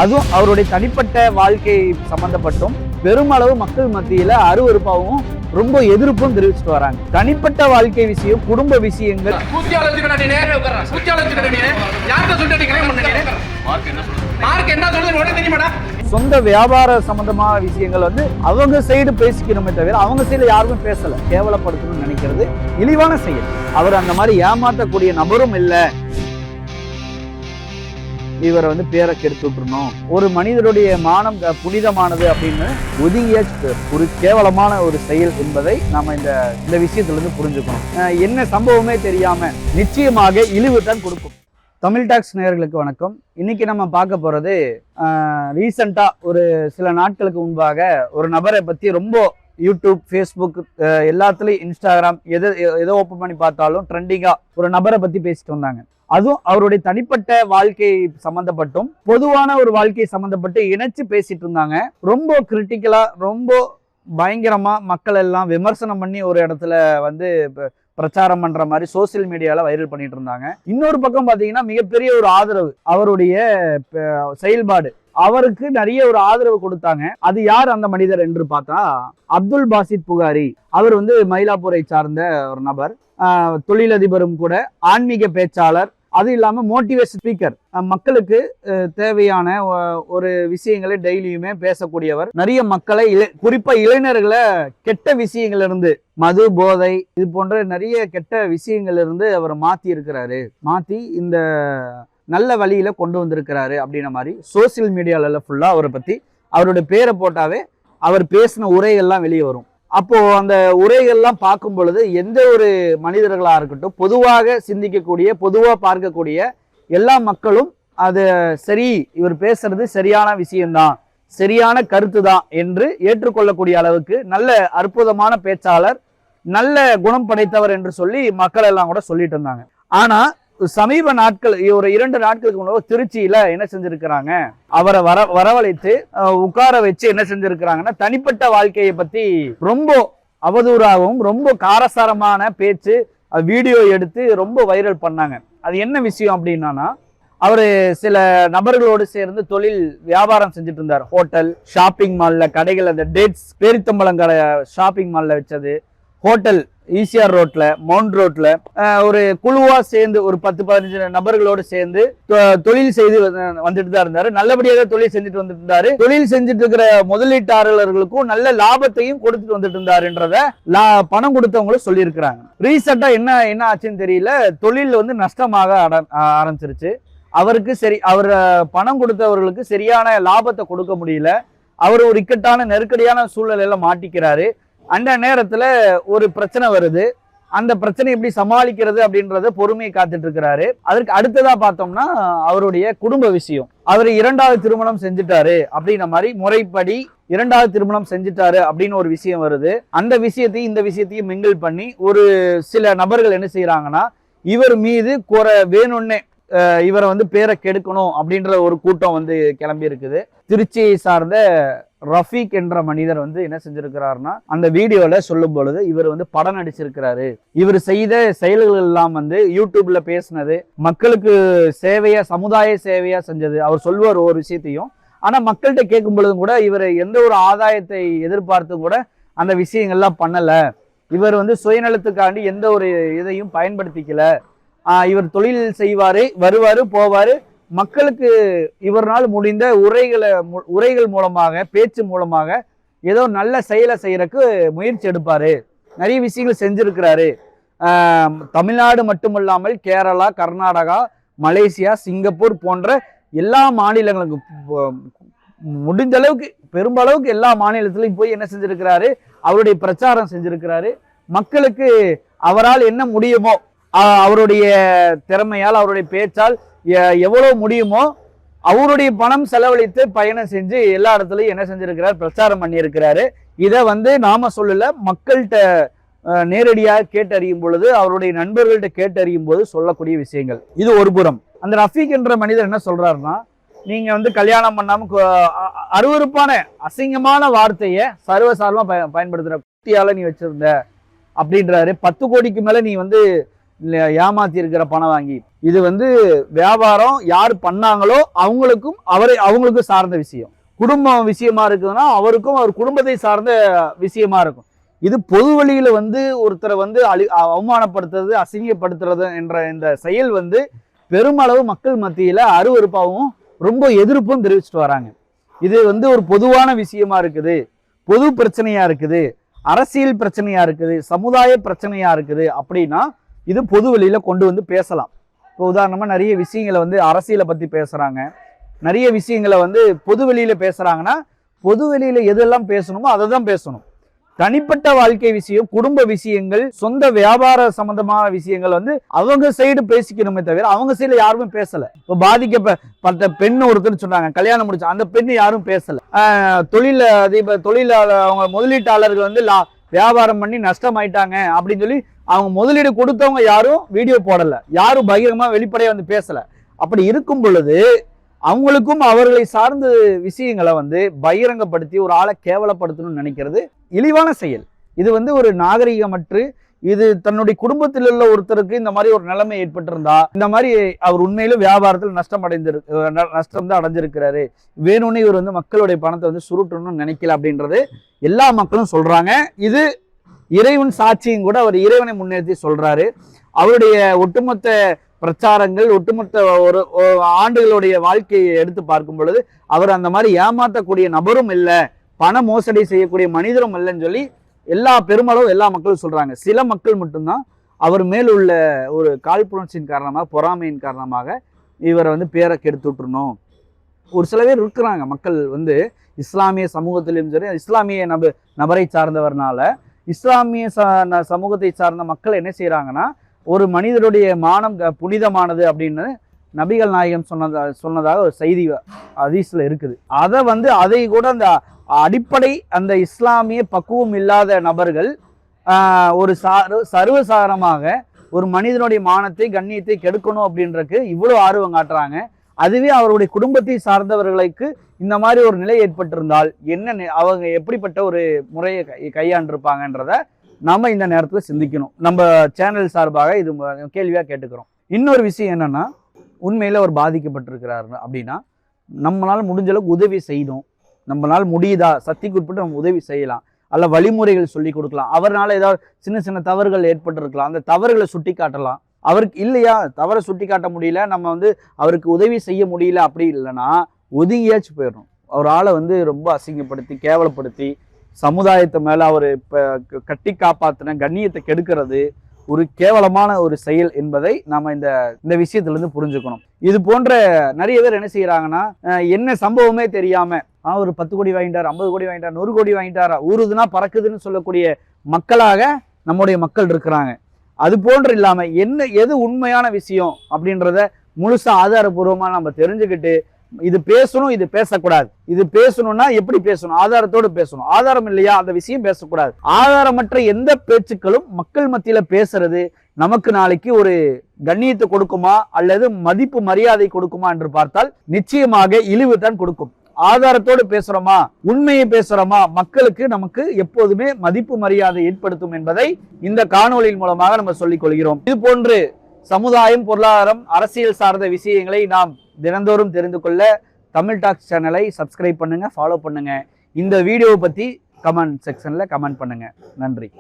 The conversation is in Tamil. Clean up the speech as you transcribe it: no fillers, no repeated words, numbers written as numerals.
அதுவும் அவருடைய தனிப்பட்ட வாழ்க்கை சம்பந்தப்பட்டும் பெருமளவு மக்கள் மத்தியில அருவருப்பாகவும் ரொம்ப எதிர்ப்பும் தெரிவிச்சுட்டு வராங்க. தனிப்பட்ட வாழ்க்கை விஷயம், குடும்ப விஷயங்கள் சொந்த வியாபார சம்பந்தமான விஷயங்கள் அவங்க சைடு பேசிக்கணுமே தவிர அவங்க சைடுல யாருமே பேசல. கேவலப்படுத்தணும்னு நினைக்கிறது இழிவான செயல். அவர் அந்த மாதிரி ஏமாற்றக்கூடிய நபரும் இல்லை. இவரை பேரை கெடுத்து விட்டுறணும், ஒரு மனிதருடைய மானம் புனிதமானது அப்படின்னு ஒதுங்கிய ஒரு கேவலமான ஒரு செயல் என்பதை நாம இந்த விஷயத்துல இருந்து புரிஞ்சுக்கணும். என்ன சம்பவமே தெரியாம நிச்சயமாக இழிவு தான் கொடுக்கும். தமிழ் டாக்ஸ் நேயர்களுக்கு வணக்கம். இன்னைக்கு நம்ம பார்க்க போறது ரீசெண்டா ஒரு சில நாட்களுக்கு முன்பாக ஒரு நபரை பத்தி ரொம்ப யூடியூப், ஃபேஸ்புக் எல்லாத்துலயும், இன்ஸ்டாகிராம் எதோ ஓப்பன் பண்ணி பார்த்தாலும் ட்ரெண்டிங்கா ஒரு நபரை பத்தி பேசிட்டு வந்தாங்க. அதுவும் அவருடைய தனிப்பட்ட வாழ்க்கை சம்பந்தப்பட்டும் பொதுவான ஒரு வாழ்க்கையை சம்பந்தப்பட்டு இணைச்சு பேசிட்டு இருந்தாங்க. ரொம்ப கிரிட்டிக்கலா, ரொம்ப பயங்கரமா மக்கள் எல்லாம் விமர்சனம் பண்ணி ஒரு இடத்துல பிரச்சாரம் பண்ற மாதிரி சோசியல் மீடியால வைரல் பண்ணிட்டு இருந்தாங்க. இன்னொரு பக்கம் பாத்தீங்கன்னா மிகப்பெரிய ஒரு ஆதரவு, அவருடைய செயல்பாடு, அவருக்கு நிறைய ஒரு ஆதரவு கொடுத்தாங்க. அது யார் அந்த மனிதர் என்று பார்த்தா அப்துல் பாசித் புகாரி. அவர் மயிலாப்பூரை சார்ந்த ஒரு நபர், தொழிலதிபரும் கூட, ஆன்மீக பேச்சாளர், அது இல்லாம மோட்டிவேஷன் ஸ்பீக்கர். மக்களுக்கு தேவையான ஒரு விஷயங்களை டெய்லியுமே பேசக்கூடியவர். நிறைய மக்களை, குறிப்பா இளைஞர்களை கெட்ட விஷயங்கள் இருந்து, மது, போதை, இது போன்ற நிறைய கெட்ட விஷயங்கள் இருந்து அவர் மாத்தி இந்த நல்ல வழியில கொண்டு வந்திருக்கிறாரு அப்படின்ற மாதிரி சோசியல் மீடியால ஃபுல்லா அவரை பத்தி, அவருடைய பேரை போட்டாவே அவர் பேசின உரைகள்லாம் வெளியே வரும். அப்போ அந்த உரைகள்லாம் பார்க்கும் பொழுது எந்த ஒரு மனிதர்களா இருக்கட்டும், பொதுவாக சிந்திக்கக்கூடிய, பொதுவா பார்க்கக்கூடிய எல்லா மக்களும் அது சரி, இவர் பேசுறது சரியான விஷயம்தான், சரியான கருத்து தான் என்று ஏற்றுக்கொள்ளக்கூடிய அளவுக்கு நல்ல அற்புதமான பேச்சாளர், நல்ல குணம் படைத்தவர் என்று சொல்லி மக்கள் எல்லாம் கூட சொல்லிட்டு இருந்தாங்க. ஆனா சமீப நாட்கள், ஒரு 2 நாட்களுக்கு முன்னாடி திருச்சியில என்ன செஞ்சிருக்கிறாங்க, அவரை வரவழைத்து உட்கார வச்சு என்ன செஞ்சிருக்கிறாங்கன்னா தனிப்பட்ட வாழ்க்கையை பத்தி ரொம்ப அவதூறாகவும் ரொம்ப காரசாரமான பேச்சு, வீடியோ எடுத்து ரொம்ப வைரல் பண்ணாங்க. அது என்ன விஷயம் அப்படின்னா, அவரு சில நபர்களோடு சேர்ந்து தொழில் வியாபாரம் செஞ்சுட்டு இருந்தார். ஹோட்டல், ஷாப்பிங் மால்ல கடைகள், அந்த டேட்ஸ் பேரித்தம்பளம் கடை ஷாப்பிங் மால்ல வச்சது, ஹோட்டல் ஈசிஆர் ரோட்ல, மவுண்ட் ரோட்ல ஒரு குழுவா சேர்ந்து ஒரு 10-15 நபர்களோடு சேர்ந்து தொழில் செய்து வந்துட்டு தான் இருந்தாரு. நல்லபடியாக தொழில் செஞ்சுட்டு வந்துட்டு இருந்தாரு. தொழில் செஞ்சுட்டு இருக்கிற முதலீட்டாளர்களுக்கும் நல்ல லாபத்தையும் கொடுத்துட்டு வந்துட்டு இருந்தாருன்றத பணம் கொடுத்தவங்களும் சொல்லி இருக்கிறாங்க. ரீசெண்டா என்ன ஆச்சுன்னு தெரியல, தொழில் நஷ்டமாக ஆரம்பிச்சிருச்சு. அவருக்கு அவர் பணம் கொடுத்தவர்களுக்கு சரியான லாபத்தை கொடுக்க முடியல. அவர் ஒரு இக்கட்டான நெருக்கடியான சூழ்நிலையில மாட்டிக்கிறாரு. அந்த நேரத்துல ஒரு பிரச்சனை வருது. அந்த பிரச்சனை எப்படி சமாளிக்கிறது அப்படின்றத பொறுமையை காத்துட்டு இருக்கிறாரு. அதற்கு அடுத்ததா பார்த்தோம்னா அவருடைய குடும்ப விஷயம். அவர் 2வது திருமணம் செஞ்சுட்டாரு அப்படின்ற மாதிரி, முறைப்படி 2வது திருமணம் செஞ்சுட்டாரு அப்படின்னு ஒரு விஷயம் வருது. அந்த விஷயத்தையும் இந்த விஷயத்தையும் மிங்கிள் பண்ணி ஒரு சில நபர்கள் என்ன செய்யறாங்கன்னா, இவர் மீது வேணும்னே இவரை பேரை கெடுக்கணும் அப்படின்ற ஒரு கூட்டம் கிளம்பி இருக்குது. திருச்சியை சார்ந்த ரஃபீக் என்ற மனிதர் என்ன செஞ்சிருக்கிறாருன்னா, அந்த வீடியோல சொல்லும் பொழுது இவர் படம் நடிச்சிருக்கிறாரு. இவர் செய்த செயல்கள் எல்லாம் யூடியூப்ல பேசினது, மக்களுக்கு சேவையா, சமுதாய சேவையா செஞ்சது. அவர் சொல்வார் ஒரு விஷயத்தையும், ஆனா மக்கள்கிட்ட கேட்கும் பொழுதும் கூட இவர் எந்த ஒரு ஆதாயத்தை எதிர்பார்த்து கூட அந்த விஷயங்கள்லாம் பண்ணல. இவர் சுயநலத்துக்காண்டி எந்த ஒரு இதையும் பயன்படுத்திக்கல. இவர் தொழில் செய்வாரு, வருவாரு, போவாரு, மக்களுக்கு இவரால் முடிந்த உரைகள் மூலமாக, பேச்சு மூலமாக ஏதோ நல்ல செயலை செய்யறதுக்கு முயற்சி எடுப்பாரு. நிறைய விஷயங்கள் செஞ்சிருக்கிறாரு. தமிழ்நாடு மட்டுமல்லாமல் கேரளா, கர்நாடகா, மலேசியா, சிங்கப்பூர் போன்ற எல்லா மாநிலங்களுக்கும் முடிஞ்ச அளவுக்கு, பெரும்பளவுக்கு எல்லா மாநிலத்திலையும் போய் என்ன செஞ்சிருக்கிறாரு, அவருடைய பிரச்சாரம் செஞ்சிருக்கிறாரு. மக்களுக்கு அவரால் என்ன முடியுமோ, அவருடைய திறமையால், அவருடைய பேச்சால் எவ்வளவு முடியுமோ அவருடைய பணம் செலவழித்து பயணம் செஞ்சு எல்லா இடத்துலயும் என்ன செஞ்சிருக்கிறார், பிரச்சாரம் பண்ணி இருக்கிறாரு. இதை நாம சொல்லல, மக்கள்கிட்ட நேரடியாக கேட்டறியும் பொழுது, அவருடைய நண்பர்கள்ட்ட கேட்டறியும் போது சொல்லக்கூடிய விஷயங்கள். இது ஒரு புறம். அந்த ரஃபீக் என்ற மனிதர் என்ன சொல்றாருன்னா, நீங்க கல்யாணம் பண்ணாம அருவருப்பான அசிங்கமான வார்த்தையை சர்வசாதாரணமா பயன்படுத்துற குட்டியால நீ வச்சிருந்த அப்படின்றாரு. 10 கோடிக்கு மேல நீ ஏமாத்தி இருக்கிற பணம் வாங்கி, இது வந்து வியாபாரம் யார் பண்ணாங்களோ அவங்களுக்கும் சார்ந்த விஷயம். குடும்பம் விஷயமா இருக்குதுன்னா அவருக்கும் அவர் குடும்பத்தை சார்ந்த விஷயமா இருக்கும். இது பொது வழியில வந்து ஒருத்தரை வந்து அவமானப்படுத்துறது, அசிங்கப்படுத்துறது என்ற இந்த செயல் வந்து பெருமளவு மக்கள் மத்தியில அருவருப்பாகவும் ரொம்ப எதிர்ப்பும் தெரிவிச்சுட்டு வராங்க. இது வந்து ஒரு பொதுவான விஷயமா இருக்குது, பொது பிரச்சனையா இருக்குது, அரசியல் பிரச்சனையா இருக்குது, சமுதாய பிரச்சனையா இருக்குது அப்படின்னா இது பொது வெளியில கொண்டு வந்து பேசலாம். இப்போ உதாரணமா நிறைய விஷயங்களை வந்து அரசியலை பத்தி பேசுறாங்க, நிறைய விஷயங்களை வந்து பொது வெளியில பேசுறாங்கன்னா பொது வெளியில எதெல்லாம் பேசணுமோ அதை தான் பேசணும். தனிப்பட்ட வாழ்க்கை விஷயம், குடும்ப விஷயங்கள், சொந்த வியாபார சம்பந்தமான விஷயங்கள் வந்து அவங்க சைடு பேசிக்கணுமே தவிர அவங்க சைடுல யாருமே பேசல. இப்போ பாதிக்கப்பட்ட பெண் ஒருத்தர் சொன்னாங்க, கல்யாணம் முடிச்சு அந்த பெண் யாரும் பேசல. தொழிலாளர் அவங்க முதலீட்டாளர்கள் வந்து வியாபாரம் பண்ணி நஷ்டமாயிட்டாங்க அப்படின்னு சொல்லி அவங்க முதலீடு கொடுத்தவங்க யாரும் வீடியோ போடல, யாரும் பகிரங்கமா வெளிப்படையா வந்து பேசல. அப்படி இருக்கும் பொழுது அவங்களுக்கும் அவர்களை சார்ந்த விஷயங்களை வந்து பகிரங்கப்படுத்தி ஒரு ஆளை கேவலப்படுத்தணும்னு நினைக்கிறது இழிவான செயல். இது வந்து ஒரு நாகரிகமற்று, இது தன்னுடைய குடும்பத்தில் உள்ள ஒருத்தருக்கு இந்த மாதிரி ஒரு நிலைமை ஏற்பட்டிருந்தா, இந்த மாதிரி அவர் உண்மையிலும் வியாபாரத்தில் நஷ்டம் தான் அடைஞ்சிருக்கிறாரு, வேணும்னு இவர் வந்து மக்களுடைய பணத்தை வந்து சுருட்டணும்னு நினைக்கல அப்படின்றது எல்லா மக்களும் சொல்றாங்க. இது இறைவன் சாட்சியும் கூட அவர் இறைவனை முன்னேற்றி சொல்றாரு. அவருடைய ஒட்டுமொத்த பிரச்சாரங்கள், ஒட்டுமொத்த ஒரு ஆண்டுகளுடைய வாழ்க்கையை எடுத்து பார்க்கும் பொழுது அவர் அந்த மாதிரி ஏமாற்றக்கூடிய நபரும் இல்லை, பண மோசடி செய்யக்கூடிய மனிதரும் இல்லைன்னு சொல்லி பெருமளவு எல்லா மக்களும் சொல்றாங்க. சில மக்கள் மட்டும்தான் அவர் மேல் உள்ள ஒரு காழ்ப்புணர்ச்சியின் காரணமாக, பொறாமையின் காரணமாக இவரை வந்து பேரை கெடுத்து விட்டுறணும். ஒரு சில பேர் இருக்கிறாங்க மக்கள் வந்து இஸ்லாமிய சமூகத்திலும் சரி, இஸ்லாமிய நபரை சார்ந்தவர்னால இஸ்லாமிய சமூகத்தை சார்ந்த மக்கள் என்ன செய்யறாங்கன்னா, ஒரு மனிதருடைய மானம் புனிதமானது அப்படின்னு நபிகள் நாயகம் சொன்னதாக ஒரு செய்தி ஹதீஸ்ல இருக்குது. அதை கூட அந்த அடிப்படை அந்த இஸ்லாமிய பக்குவம் இல்லாத நபர்கள் ஒரு சர்வசாதாரணமாக ஒரு மனிதனுடைய மானத்தை, கண்ணியத்தை கெடுக்கணும் அப்படின்றதுக்கு இவ்வளவு ஆர்வம் காட்டுறாங்க. அதுவே அவருடைய குடும்பத்தை சார்ந்தவர்களுக்கு இந்த மாதிரி ஒரு நிலை ஏற்பட்டிருந்தால் அவங்க எப்படிப்பட்ட ஒரு முறையை கையாண்டிருப்பாங்கன்றத நாம இந்த நேரத்துல சிந்திக்கணும். நம்ம சேனல் சார்பாக இது கேள்வியா கேட்டுக்கிறோம். இன்னொரு விஷயம் என்னன்னா, உண்மையில அவர் பாதிக்கப்பட்டிருக்கிறாரு அப்படின்னா நம்மளால முடிஞ்ச அளவுக்கு உதவி செய்யணும். நம்மளால முடியுதா, சக்திக்கு உட்பட்டு நம்ம உதவி செய்யலாம், அல்ல வழிமுறைகள் சொல்லி கொடுக்கலாம். அவரால் ஏதாவது சின்ன சின்ன தவறுகள் ஏற்பட்டிருக்கலாம், அந்த தவறுகளை சுட்டி காட்டலாம். அவருக்கு இல்லையா தவறை சுட்டி காட்ட முடியல, நம்ம வந்து அவருக்கு உதவி செய்ய முடியல அப்படி இல்லைன்னா ஒதுங்கியாச்சு போயிடணும். ஒரு ஆளை வந்து ரொம்ப அசிங்கப்படுத்தி கேவலப்படுத்தி சமுதாயத்தை மேல அவர் கட்டி காப்பாத்தின கண்ணியத்தை கெடுக்கிறது ஒரு கேவலமான ஒரு செயல் என்பதை நாம இந்த விஷயத்துல இருந்து புரிஞ்சுக்கணும். இது போன்ற நிறைய பேர் என்ன செய்யறாங்கன்னா, என்ன சம்பவமே தெரியாம ஒரு 10 கோடி வாங்கிட்டார், 50 கோடி வாங்கிட்டார், 100 கோடி வாங்கிட்டாரா, ஊருதுன்னா பறக்குதுன்னு சொல்லக்கூடிய மக்களாக நம்முடைய மக்கள் இருக்கிறாங்க. அது போன்று இல்லாம எது உண்மையான விஷயம் அப்படின்றத முழுசா ஆதாரபூர்வமா நம்ம தெரிஞ்சுக்கிட்டு இது பேசணும், இது பேசக்கூடாது, இது பேசணும்னா எப்படி பேசணும், ஆதாரத்தோடு பேசணும். ஆதாரம் இல்லையா அந்த விஷயம் பேசக்கூடாது. ஆதாரமற்ற எந்த பேச்சுக்களும் மக்கள் மத்தியில பேசுறது நமக்கு நாளைக்கு ஒரு கண்ணியத்தை கொடுக்குமா அல்லது மதிப்பு மரியாதை கொடுக்குமா என்று பார்த்தால் நிச்சயமாக இழிவு தான் கொடுக்கும். ஆதாரத்தோடு பேசுறோமா, உண்மையை பேசுறோமா, மக்களுக்கு நமக்கு எப்போதுமே மதிப்பு மரியாதை ஏற்படுத்தும் என்பதை இந்த காணொலியின் மூலமாக நம்ம சொல்லிக் கொள்கிறோம். இது போன்று சமுதாயம், பொருளாதாரம், அரசியல் சார்ந்த விஷயங்களை நாம் தினந்தோறும் தெரிந்து கொள்ள தமிழ் டாக்ஸ் சேனலை சப்ஸ்கிரைப் பண்ணுங்க, ஃபாலோ பண்ணுங்க. இந்த வீடியோவை பத்தி கமெண்ட் செக்ஷன்ல கமெண்ட் பண்ணுங்க. நன்றி.